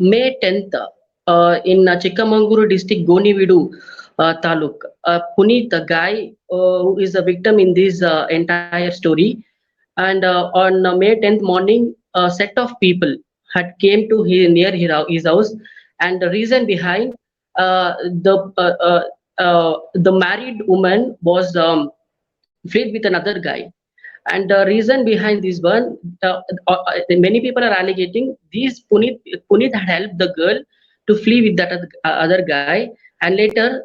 May 10th, in Chikmagalur district, Gonividu Taluk. Puneet, the guy who is a victim in this entire story, and on May 10th morning, a set of people had came to near his house, and the reason behind, uh, the uh, uh, the married woman was fled with another guy, and the reason behind this one, many people are alleging this Puneet had helped the girl to flee with that other guy, and later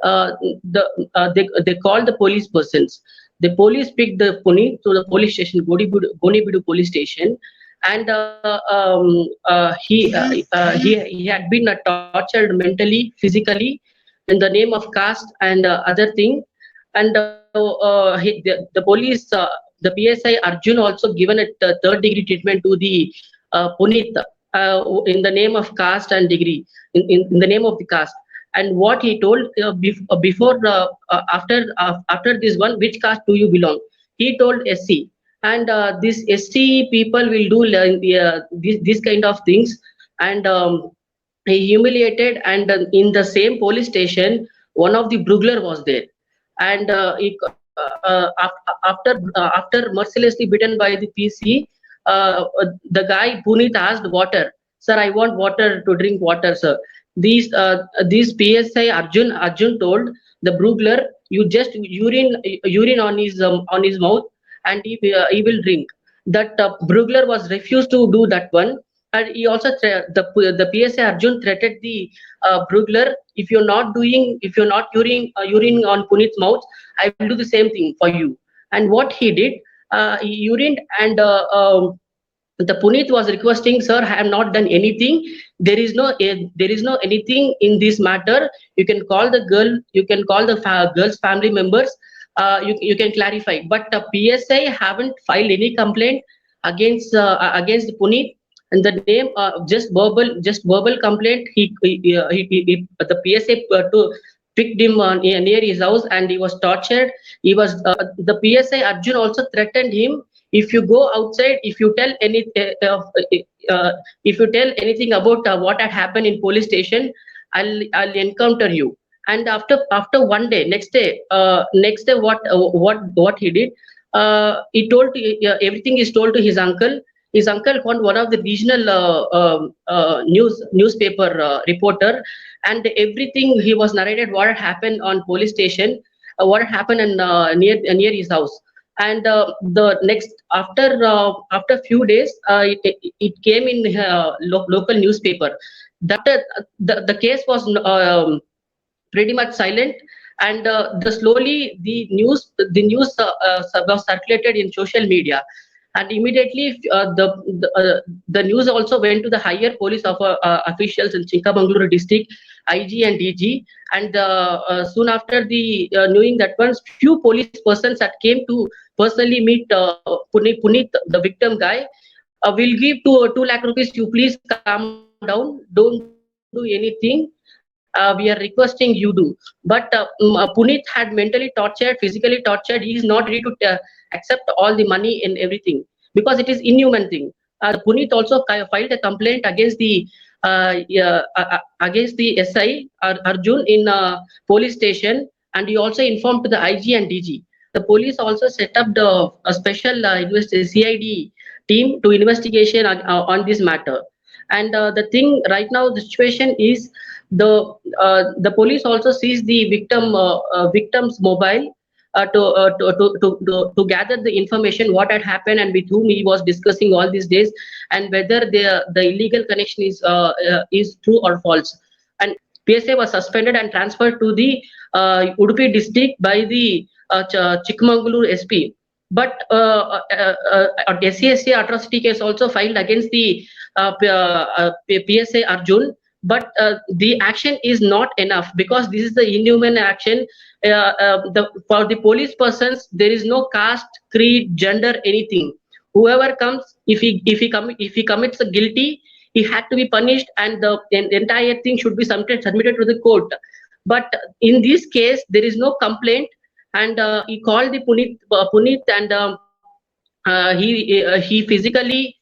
they called the police persons. The police picked the Puneet to the police station, Gonibidu police station, and he had been tortured mentally, physically, in the name of caste and other thing, and the police, the PSI Arjun also given it third degree treatment to the Puneet, in the name of caste and degree, in the name of the caste. And what he told, before, after this one, which caste do you belong? He told SC, and this SC people will do this kind of things, and he humiliated. And in the same police station, one of the Brugler was there, and after mercilessly beaten by the PC, the guy Puneet asked water. Sir, I want water to drink water, sir. These PSI Arjun told the Brugler, you just urine on his mouth, and he will drink. That Brugler was refused to do that one, and he also the PSI Arjun threatened the Brugler, if you're not urine on Puneet's mouth, I will do the same thing for you. And what he did, he urined, and the Puneet was requesting, sir, I have not done anything. There is no anything in this matter. You can call the girl. You can call the girl's family members. You can clarify. But the PSI haven't filed any complaint against Puneet. And the name, just verbal complaint. The PSA picked him near his house, and he was tortured. He was The PSI Arjun also threatened him, if you go outside, if you tell anything about what had happened in police station, I'll encounter you. And after one day, next day, what he did, he told everything is told to his uncle. His uncle called one of the regional newspaper reporter, and everything he was narrated what had happened on police station, what had happened in, near his house. And the next after few days, it came in local newspaper that the case was pretty much silent, and the slowly the news was circulated in social media, and immediately the news also went to the higher police officials in Chikmagalur district, IG and DG, and soon after the knowing that once few police persons that came to personally meet Puneet, the victim guy, will give 2 lakh rupees. You please calm down, don't do anything. We are requesting you do. But Puneet had mentally tortured, physically tortured. He is not ready to accept all the money and everything, because it is inhuman thing. The Puneet also filed a complaint against the SI Arjun in police station, and he also informed to the IG and DG. The police also set up a special CID team to investigation on this matter. And the thing right now, the situation is the police also seized the victim's mobile to gather the information what had happened and with whom he was discussing all these days, and whether the illegal connection is true or false. And PSA was suspended and transferred to the Udupi district by the Chikmagalur SP. But SCSC atrocity case also filed against the PSA Arjun, but the action is not enough, because this is the inhuman action. For the police persons, there is no caste, creed, gender, anything. Whoever comes, if he commits a guilty, he had to be punished, and the entire thing should be submitted to the court. But in this case, there is no complaint, and he called the Puneet, and he physically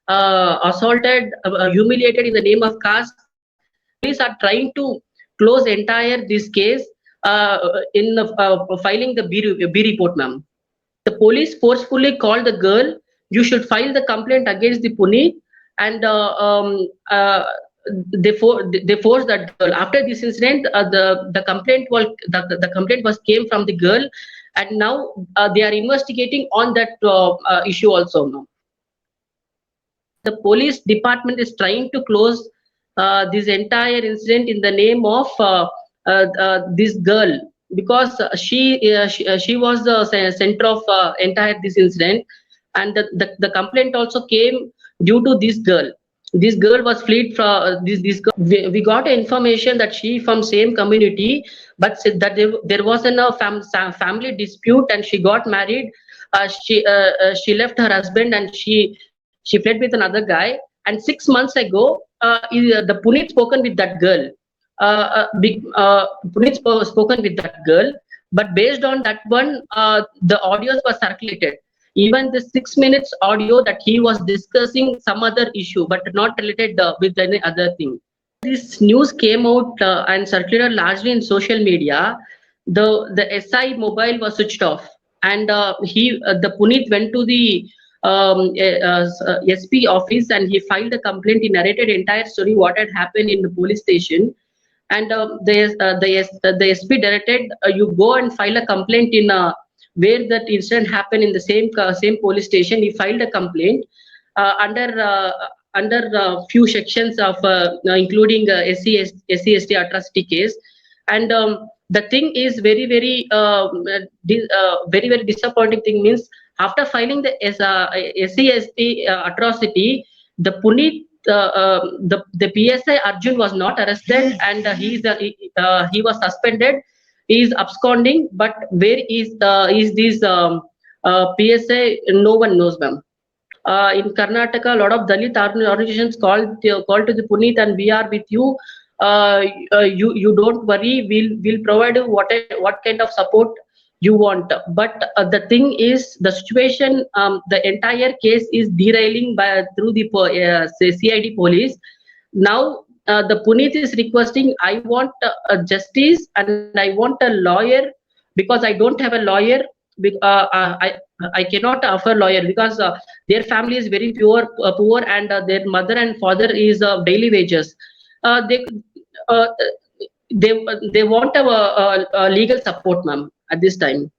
assaulted, humiliated in the name of caste, police are trying to close entire this case in filing the B report, ma'am. The police forcefully called the girl. You should file the complaint against the Puneet, and they forced that girl. After this incident, the complaint was came from the girl, and now they are investigating on that issue also now. The police department is trying to close this entire incident in the name of this girl, because she was the center of entire this incident, and the complaint also came due to this girl. This girl was fled from this girl. We got information that she from same community, but said that there was a family dispute and she got married. She left her husband and she fled with another guy. And 6 months ago, the Puneet spoken with that girl. Puneet spoken with that girl, but based on that one, the audios were circulated. Even the 6 minutes audio that he was discussing some other issue, but not related with any other thing. This news came out and circulated largely in social media. The SI mobile was switched off, and the Puneet went to the SP office and he filed a complaint. He narrated entire story what had happened in the police station, and the SP directed you go and file a complaint in where that incident happened in the same police station. He filed a complaint under few sections of including SC/ST atrocity case, and the thing is very very disappointing thing means after filing the SC/ST atrocity, the Puneet the PSI Arjun was not arrested, and he was suspended. He is absconding, but where is this PSI? No one knows, ma'am. In Karnataka, a lot of Dalit organizations called to the Puneet, and we are with you. You don't worry. We'll provide you what kind of support you want. But the thing is, the situation, the entire case is derailing through the CID police. Now the Puneet is requesting, I want justice and I want a lawyer, because I don't have a lawyer. I cannot offer lawyer because their family is very poor, and their mother and father is daily wages. They want a legal support, ma'am, at this time.